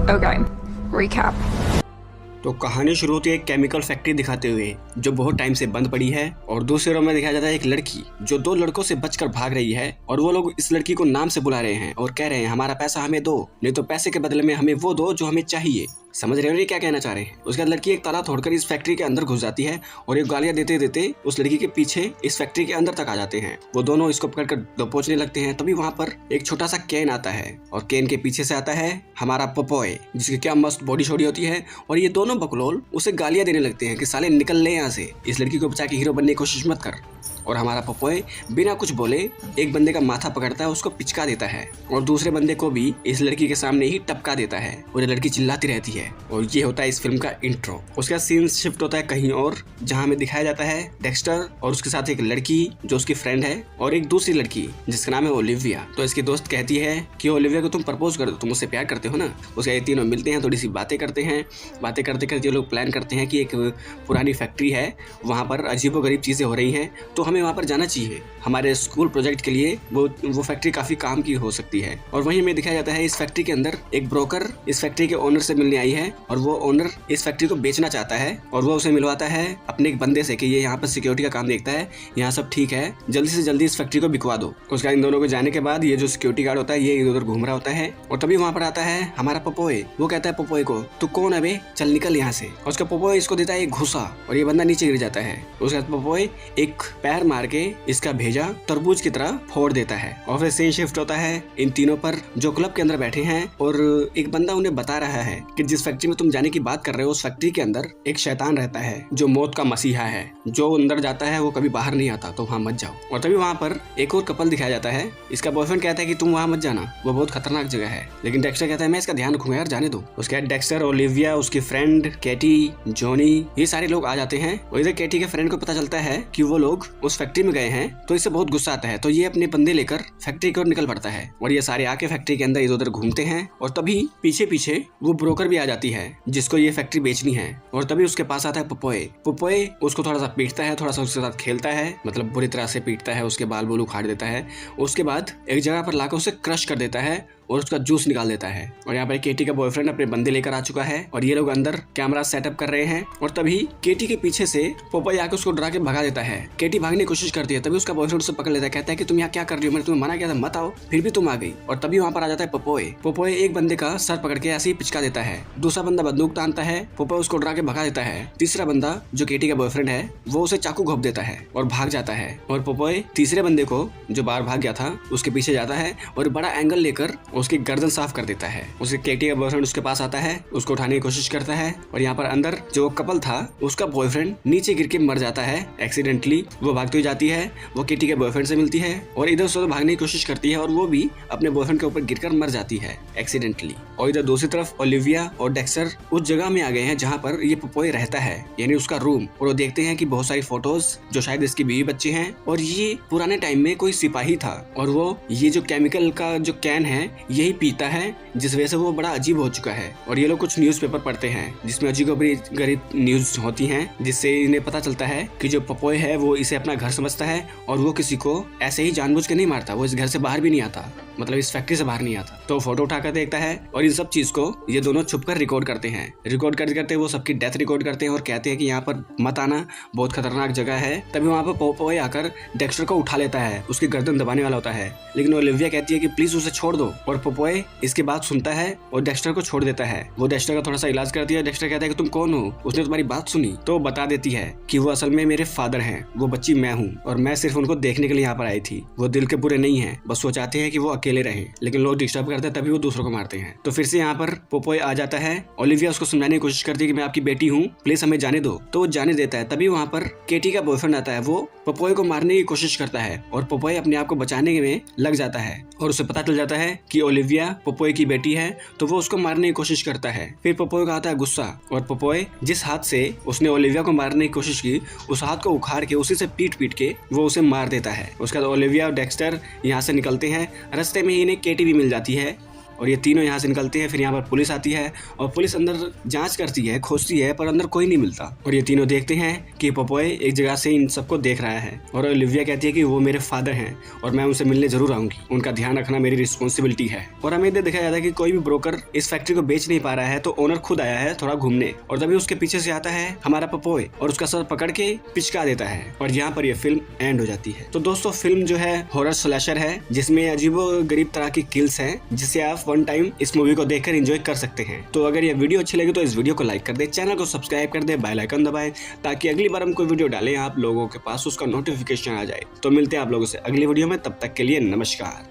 Okay, recap. तो कहानी शुरू होती है एक केमिकल फैक्ट्री दिखाते हुए जो बहुत टाइम से बंद पड़ी है, और दूसरे रो में दिखाया जाता है एक लड़की जो दो लड़कों से बचकर भाग रही है, और वो लोग इस लड़की को नाम से बुला रहे हैं और कह रहे हैं हमारा पैसा हमें दो, नहीं तो पैसे के बदले में हमें वो दो जो हमें चाहिए। समझ रहे हो ये क्या कहना चाह रहे हैं। उसके बाद लड़की एक ताला तोड़कर इस फैक्ट्री के अंदर घुस जाती है और ये गालियां देते देते उस लड़की के पीछे इस फैक्ट्री के अंदर तक आ जाते हैं। वो दोनों इसको पकड़कर दबोचने लगते हैं। तभी वहां पर एक छोटा सा कैन आता है और कैन के पीछे से आता है हमारा पपोए, जिसकी क्या मस्त बॉडी शॉडी होती है, और ये दोनों बकलोल उसे गालियां देने लगते हैं कि साले निकल ले यहाँ से, इस लड़की को बचा के हीरो बनने की कोशिश मत कर। और हमारा पपोए बिना कुछ बोले एक बंदे का माथा पकड़ता है, उसको पिचका देता है और दूसरे बंदे को भी इस लड़की के सामने ही टपका देता है और ये लड़की चिल्लाती रहती है। और ये होता है इस फिल्म का इंट्रो। उसके बाद सीन शिफ्ट होता है कहीं और, जहाँ हमें दिखाया जाता है डेक्स्टर और उसके साथ एक लड़की जो उसकी फ्रेंड है और एक दूसरी लड़की जिसका नाम है ओलिविया। तो इसकी दोस्त कहती है कि ओलिविया को तुम प्रपोज कर दो, तुम उससे प्यार करते हो ना। उसके ये तीनों मिलते हैं, थोड़ी सी बातें करते हैं। बातें करते करते ये लोग प्लान करते हैं कि एक पुरानी फैक्ट्री है, वहाँ पर अजीबोगरीब चीज़ें हो रही हैं, तो हमें वहाँ पर जाना चाहिए। हमारे स्कूल प्रोजेक्ट के लिए वो फैक्ट्री काफी काम की हो सकती है। और वहीं हमें दिखाया जाता है इस फैक्ट्री के अंदर एक ब्रोकर इस फैक्ट्री के ओनर से मिलने आई है और वो ओनर इस फैक्ट्री को बेचना चाहता है और वो उसे मिलवाता है अपने एक बंदे से कि ये यहाँ पर सिक्योरिटी का काम देखता है, यहाँ सब ठीक है, जल्दी से जल्दी इस फैक्ट्री को बिकवा दो। उसका इन दोनों को जाने के बाद ये जो सिक्योरिटी गार्ड होता है ये इधर उधर घूम रहा होता है और तभी वहाँ पर आता है हमारा पपोए। वो कहता है पपोए को, तू कौन है बे, चल निकल यहाँ से। और उसका पपोए इसको देता है एक घुसा और ये बंदा नीचे गिर जाता है। उसके बाद पपोए एक पैर मार के इसका भेजा तरबूज की तरह फोड़ देता है। और फिर सीन शिफ्ट होता है इन तीनों पर जो क्लब के अंदर बैठे हैं और एक बंदा उन्हें बता रहा है कि जिस फैक्ट्री में तुम जाने की बात कर रहे हो उस फैक्ट्री के अंदर एक शैतान रहता है जो मौत का मसीहा है, जो अंदर जाता है वो कभी बाहर नहीं आता, तो वहाँ मत जाओ। और तभी वहाँ पर एक और कपल दिखाया जाता है। इसका बॉयफ्रेंड कहता है कि तुम वहाँ मत जाना, वो बहुत खतरनाक जगह है, लेकिन डेक्स्टर कहता है मैं इसका ध्यान रखूंगा यार, जाने दो। उसके बाद डेक्स्टर, ओलिविया, उसकी फ्रेंड कैटी, जॉनी, ये सारे लोग आ जाते हैं। और इधर कैटी के फ्रेंड को पता चलता है कि वो लोग उस फैक्ट्री में गए हैं, तो इसे बहुत गुस्सा आता है। तो ये अपने बंदे लेकर फैक्ट्री की ओर निकल पड़ता है और ये सारे आके फैक्ट्री के अंदर इधर उधर घूमते हैं। और तभी पीछे पीछे वो ब्रोकर भी आ जाती है जिसको ये फैक्ट्री बेचनी है। और तभी उसके पास आता है पपोए। पपोए उसको थोड़ा सा पीटता है, थोड़ा सा उसके साथ खेलता है, मतलब बुरी तरह से पीटता है, उसके बाल बोल उखाड़ देता है। उसके बाद एक जगह पर लाकर उसे क्रश कर देता है और उसका जूस निकाल देता है। और यहाँ पर केटी का बॉयफ्रेंड अपने बंदे लेकर आ चुका है और ये लोग अंदर कैमरा सेटअप कर रहे हैं। और तभी केटी के पीछे से पोपोए आकर उसको डरा के भगा देता है। केटी भागने की कोशिश करती है, तभी उसका बॉयफ्रेंड उसे पकड़ लेता है, कहता है कि तुम यहाँ क्या कर रही हो, मैंने तुम्हें मना किया था मत आओ, फिर भी तुम आ गई। और तभी वहाँ पर आ जाता है पपोए। पपोए एक बंदे का सर पकड़ के ऐसे ही पिचका देता है। दूसरा बंदा बंदूक तानता है, पपोए उसको डरा के भगा देता है। तीसरा बंदा जो केटी का बॉयफ्रेंड है वो उसे चाकू घोंप देता है और भाग जाता है। और पपोए तीसरे बंदे को जो बाहर भाग गया था उसके पीछे जाता है और बड़ा एंगल लेकर उसकी गर्दन साफ कर देता है। उसे केटी का बॉयफ्रेंड उसके पास आता है, उसको उठाने की कोशिश करता है और यहाँ पर अंदर जो कपल था उसका बॉयफ्रेंड नीचे गिर के मर जाता है एक्सीडेंटली। वो भागती हुई जाती है, वो केटी के बॉयफ्रेंड से मिलती है और इधर से भागने की कोशिश करती है और वो भी अपने बॉयफ्रेंड के ऊपर गिरकर मर जाती है एक्सीडेंटली। और इधर दूसरी तरफ ओलिविया और डेक्स्टर उस जगह में आ गए हैं जहाँ पर ये पपोए रहता है, यानी उसका रूम। और वो देखते हैं कि बहुत सारी फोटोज जो शायद इसकी बीवी बच्चे हैं और ये पुराने टाइम में कोई सिपाही था और वो ये जो केमिकल का जो कैन है यही पीता है, जिस वजह से वो बड़ा अजीब हो चुका है। और ये लोग कुछ न्यूज़पेपर पढ़ते हैं जिसमें अजीबोगरीब न्यूज होती हैं, जिससे इन्हें पता चलता है कि जो पपोए है वो इसे अपना घर समझता है और वो किसी को ऐसे ही जानबूझ के नहीं मारता, वो इस घर से बाहर भी नहीं आता, मतलब इस फैक्ट्री से बाहर नहीं आता। तो फोटो उठाकर देखता है और इन सब चीज को ये दोनों छुपकर रिकॉर्ड करते हैं। रिकॉर्ड करते करते वो सबकी डेथ रिकॉर्ड करते हैं और कहते हैं कि यहाँ पर मत आना, बहुत खतरनाक जगह है। तभी वहाँ पर पपोए आकर डेक्स्टर को उठा लेता है, उसकी गर्दन दबाने वाला होता है, लेकिन ओलिविया कहती है कि प्लीज उसे छोड़ दो। और पपोए इसके बात सुनता है और डेक्स्टर को छोड़ देता है। वो डेक्स्टर का थोड़ा सा इलाज करती है। डेक्स्टर कहता है कि तुम कौन हो, उसने तुम्हारी बात सुनी। तो बता देती है कि वो असल में मेरे फादर हैं, वो बच्ची मैं हूँ और मैं सिर्फ उनको देखने के लिए यहाँ पर आई थी। वो दिल के बुरे नहीं है, बस वो चाहते हैं कि वो अकेले रहें, लेकिन लोग डिस्टर्ब करते हैं तभी वो दूसरों को मारते हैं। तो फिर से यहाँ पर पपोए आ जाता है। ओलिविया उसको समझाने की कोशिश करती है कि मैं आपकी बेटी हूँ, प्लीज हमें जाने दो। तो वो जाने देता है। तभी वहाँ पर केटी का बॉयफ्रेंड आता है, वो पपोए को मारने की कोशिश करता है और पपोए अपने आप को बचाने में लग जाता है और उसे पता चल जाता है कि ओलिविया पपोए की बेटी है, तो वो उसको मारने की कोशिश करता है। फिर पपोए का आता है गुस्सा और पपोए जिस हाथ से उसने ओलिविया को मारने की कोशिश की उस हाथ को उखाड़ के उसी से पीट पीट के वो उसे मार देता है। उसके बाद ओलिविया और डेक्स्टर यहाँ से निकलते हैं। रास्ते में ही इन्हें केटी भी मिल जाती है और ये तीनों यहाँ से निकलते हैं। फिर यहाँ पर पुलिस आती है और पुलिस अंदर जांच करती है, खोजती है, पर अंदर कोई नहीं मिलता। और ये तीनों देखते हैं कि पॉपॉय एक जगह से इन सबको देख रहा है और ओलिविया कहती है कि वो मेरे फादर हैं और मैं उनसे मिलने जरूर आऊंगी, उनका ध्यान रखना मेरी रिस्पॉन्सिबिलिटी है। और हमें इधर दिखाया जाता है कि कोई भी ब्रोकर इस फैक्ट्री को बेच नहीं पा रहा है, तो ओनर खुद आया है थोड़ा घूमने, और तभी उसके पीछे से आता है हमारा पॉपॉय और उसका सर पकड़ के पिचका देता है। और यहाँ पर यह फिल्म एंड हो जाती है। तो दोस्तों फिल्म जो है हॉरर स्लैशर है, जिसमें अजीबो गरीब तरह की किल्स हैं, जिसे आप वन टाइम इस मूवी को देखकर एंजॉय कर सकते हैं। तो अगर ये वीडियो अच्छी लगी तो इस वीडियो को लाइक कर दे, चैनल को सब्सक्राइब कर दे, बेल आइकन दबाएं, ताकि अगली बार हम कोई वीडियो डालें आप लोगों के पास उसका नोटिफिकेशन आ जाए। तो मिलते हैं आप लोगों से अगली वीडियो में, तब तक के लिए नमस्कार।